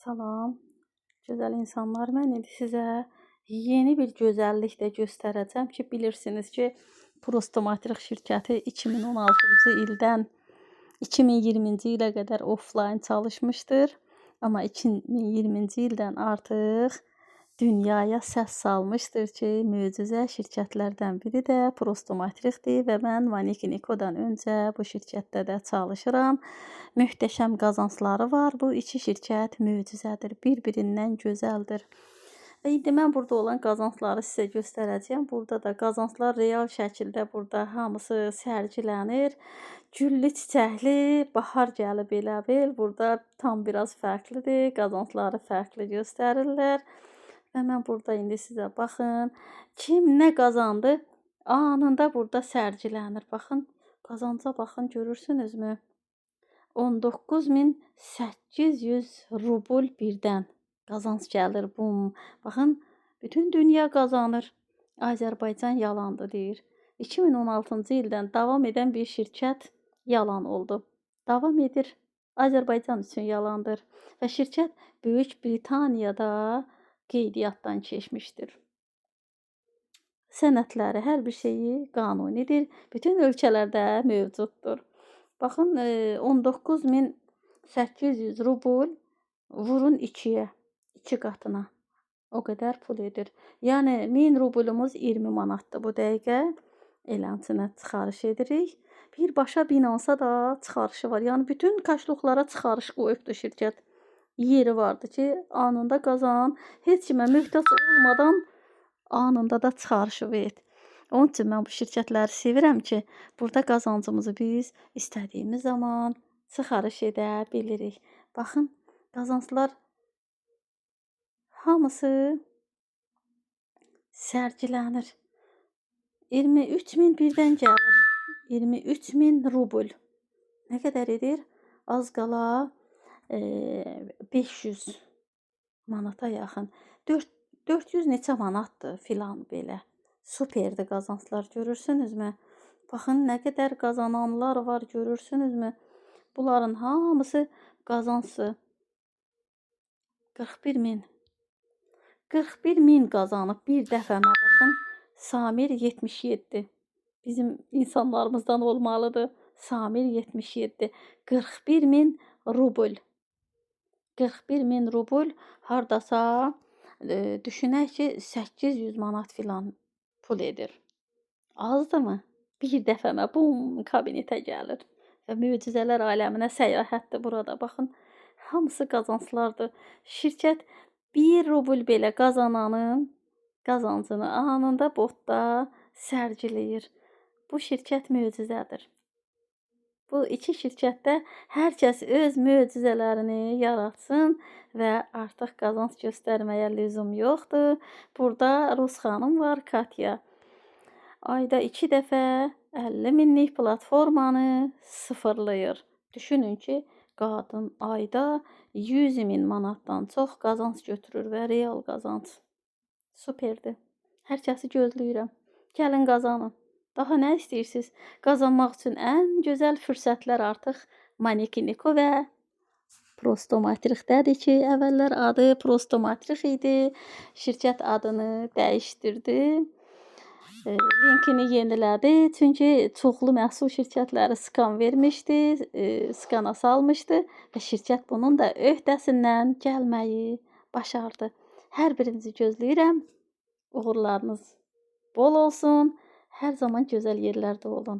Salam, gözəl insanlar. Mən indi sizə yeni bir gözəllik də göstərəcəm ki, bilirsiniz ki, Prostomatrik şirkəti 2016-cı ildən 2020-ci ilə qədər offlayn çalışmışdır. Amma 2020-ci ildən artıq dünyaya səs salmışdır ki, möcüzə şirkətlərdən biri də Prostomatrikdir və mən Vaniki Nikodan öncə bu şirkətdə də çalışıram. Möhtəşəm qazancları var. Bu iki şirkət möcüzədir, bir-birindən gözəldir. Və indi mən burada olan qazancları sizə göstərəcəyəm. Burada da qazanclar real şəkildə burada hamısı sərgilənir. Güllü, çiçəkli, bahar gəlib elə bil. Burada tam biraz fərqlidir. Qazancları fərqli göstərirlər. Və mən burada indi sizə baxın. Kim nə qazandı? Anında burada sərgilənir. Baxın, qazanca baxın, görürsünüzmü? 19.800 rubl birdən qazanc gəlir. Bum. Baxın, bütün dünya qazanır. Azərbaycan yalandı deyir. 2016-cı ildən davam edən bir şirkət yalan oldu. Davam edir. Azərbaycan üçün yalandır. Və şirkət Böyük Britaniyada qeydiyyatdan keçmişdir. Sənədləri, hər bir şeyi qanunidir. Bütün ölkələrdə mövcuddur. Baxın, 19.800 rubl vurun 2-yə, 2 qatına. O qədər pul edir. Yəni 1000 rublumuz 20 manatdır bu dəqiqə. Eləmsinə çıxarış edirik. Birbaşa Binansa da çıxarışı var. Yəni bütün kaşluqlara çıxarış qoyubdur şirkət. Yeri vardı ki, anında qazan, heç kimə möhtac olmadan anında da çıxarışı et. Onun üçün mən bu şirkətləri sevirəm ki, burada qazancımızı biz istədiyimiz zaman çıxarış edə bilirik. Baxın, qazanclar hamısı sərgilənir. 23.000 birdən gəlir. 23.000 rubl. Nə qədər edir? Az qala 500 manata yaxın. 400 neçə manatdır filan belə. Superdir qazanclar, görürsünüzmü? Baxın, nə qədər qazananlar var, görürsünüzmü? Bunların hamısı qazancdır. 41.000. 41.000 qazanıb bir dəfəmə. Baxın, Samir 77. Bizim insanlarımızdan olmalıdır. Samir 77. 41.000 rubl. 41.000 rubl hardasa düşünək ki 800 manat filan pul edir. Azdırmı? Bir dəfəmə bum kabinetə gəlir. Və möcüzələr aləminə səyahətdir burada. Baxın, hamısı qazanclardır. Şirkət 1 rubl belə qazananın qazancını anında botda sərgiləyir. Bu şirkət möcüzədir. Bu iki şirkətdə hər kəs öz möcüzələrini yaratsın və artıq qazanc göstərməyə lüzum yoxdur. Burada Rus xanım var, Katya. Ayda 2 dəfə 50 minlik platformanı sıfırlayır. Düşünün ki, qadın ayda 100.000 manatdan çox qazanc götürür və real qazanc. Superdir. Hər kəsi gözləyirəm. Gəlin qazanın. Daha nə istəyirsiniz? Qazanmaq üçün ən gözəl fürsətlər artıq Vaniki Niko və Prostomatrikdədir ki, əvvəllər adı Prostomatrik idi. Şirkət adını dəyişdirdi. Linkini yenilədi. Çünki çoxlu məhsul şirkətləri skan vermişdi, skana salmışdı və şirkət bunun da öhdəsindən gəlməyi başardı. Hər birinizi gözləyirəm. Uğurlarınız bol olsun. Hər zaman gözəl yerlərdə olun.